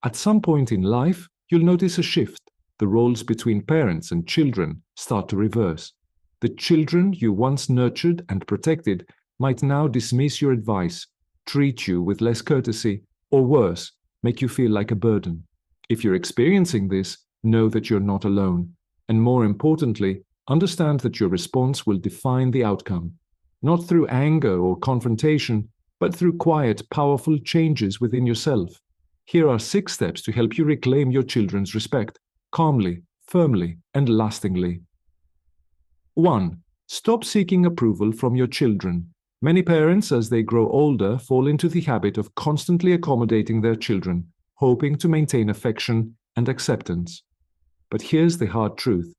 At some point in life, you'll notice a shift. The roles between parents and children start to reverse. The children you once nurtured and protected might now dismiss your advice, treat you with less courtesy, or worse, make you feel like a burden. If you're experiencing this, know that you're not alone. And more importantly, understand that your response will define the outcome, not through anger or confrontation, but through quiet, powerful changes within yourself. Here are 6 steps to help you reclaim your children's respect, calmly, firmly, and lastingly. 1. Stop seeking approval from your children. Many parents, as they grow older, fall into the habit of constantly accommodating their children, hoping to maintain affection and acceptance. But here's the hard truth.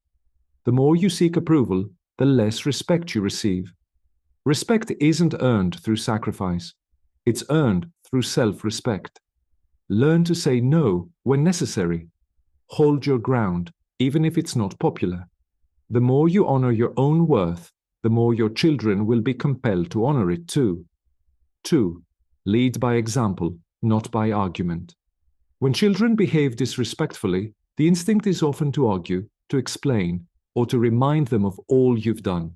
The more you seek approval, the less respect you receive. Respect isn't earned through sacrifice. It's earned through self-respect. Learn to say no when necessary. Hold your ground, even if it's not popular. The more you honor your own worth, the more your children will be compelled to honor it too. 2. Lead by example, not by argument. When children behave disrespectfully, the instinct is often to argue, to explain, or to remind them of all you've done.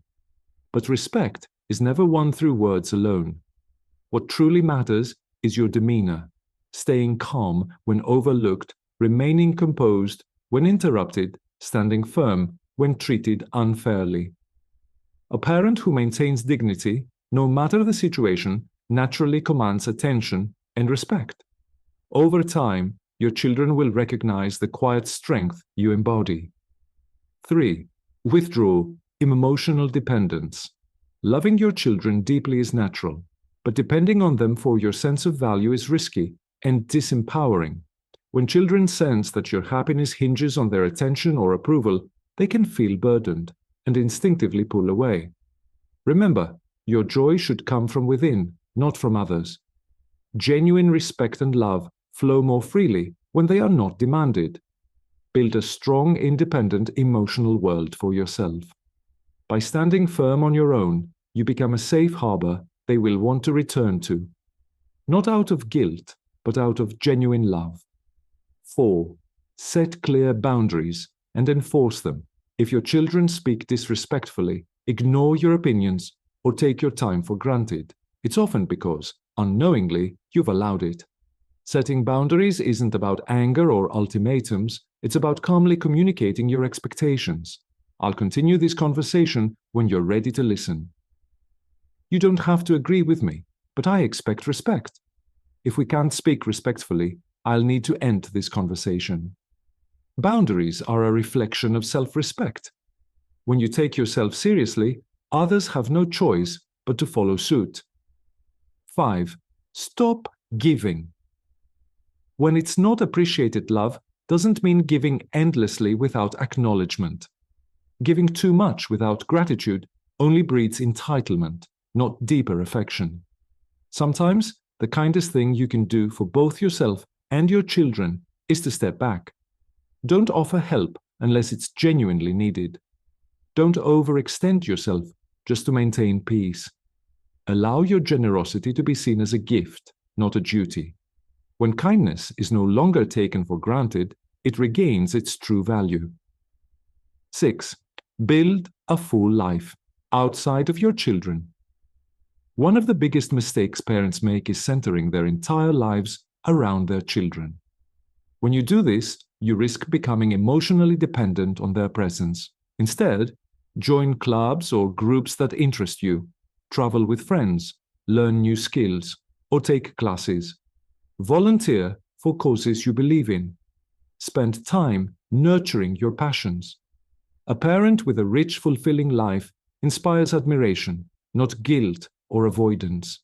But respect is never won through words alone. What truly matters is your demeanor, staying calm when overlooked, remaining composed when interrupted, standing firm when treated unfairly. A parent who maintains dignity, no matter the situation, naturally commands attention and respect. Over time, your children will recognize the quiet strength you embody. 3. Withdraw emotional dependence. Loving your children deeply is natural, but depending on them for your sense of value is risky and disempowering. When children sense that your happiness hinges on their attention or approval, they can feel burdened and instinctively pull away. Remember, your joy should come from within, not from others. Genuine respect and love flow more freely when they are not demanded. Build a strong, independent, emotional world for yourself. By standing firm on your own, you become a safe harbor they will want to return to. Not out of guilt, but out of genuine love. 4. Set clear boundaries and enforce them. If your children speak disrespectfully, ignore your opinions, or take your time for granted, it's often because, unknowingly, you've allowed it. Setting boundaries isn't about anger or ultimatums, it's about calmly communicating your expectations. I'll continue this conversation when you're ready to listen. You don't have to agree with me, but I expect respect. If we can't speak respectfully, I'll need to end this conversation. Boundaries are a reflection of self-respect. When you take yourself seriously, others have no choice but to follow suit. 5. Stop giving. When it's not appreciated, love doesn't mean giving endlessly without acknowledgement. Giving too much without gratitude only breeds entitlement, not deeper affection. Sometimes, the kindest thing you can do for both yourself and your children is to step back. Don't offer help unless it's genuinely needed. Don't overextend yourself just to maintain peace. Allow your generosity to be seen as a gift, not a duty. When kindness is no longer taken for granted, it regains its true value. 6. Build a full life outside of your children. One of the biggest mistakes parents make is centering their entire lives around their children. When you do this, you risk becoming emotionally dependent on their presence. Instead, join clubs or groups that interest you, travel with friends, learn new skills, or take classes. Volunteer for causes you believe in. Spend time nurturing your passions. A parent with a rich, fulfilling life inspires admiration, not guilt or avoidance.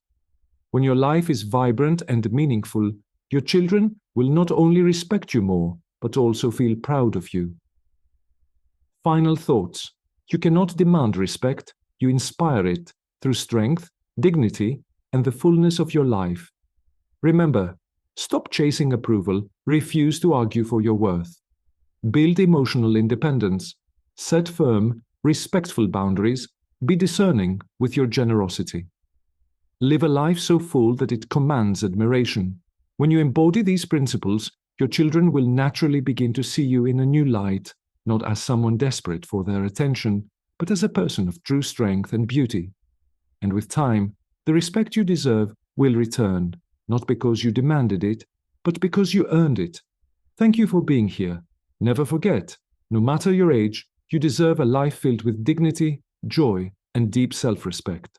When your life is vibrant and meaningful, your children will not only respect you more, but also feel proud of you. Final thoughts. You cannot demand respect, you inspire it through strength, dignity, and the fullness of your life. Remember, stop chasing approval, refuse to argue for your worth. Build emotional independence, set firm, respectful boundaries, be discerning with your generosity. Live a life so full that it commands admiration. When you embody these principles, your children will naturally begin to see you in a new light, not as someone desperate for their attention, but as a person of true strength and beauty. And with time, the respect you deserve will return, not because you demanded it, but because you earned it. Thank you for being here. Never forget, no matter your age, you deserve a life filled with dignity, joy, and deep self-respect.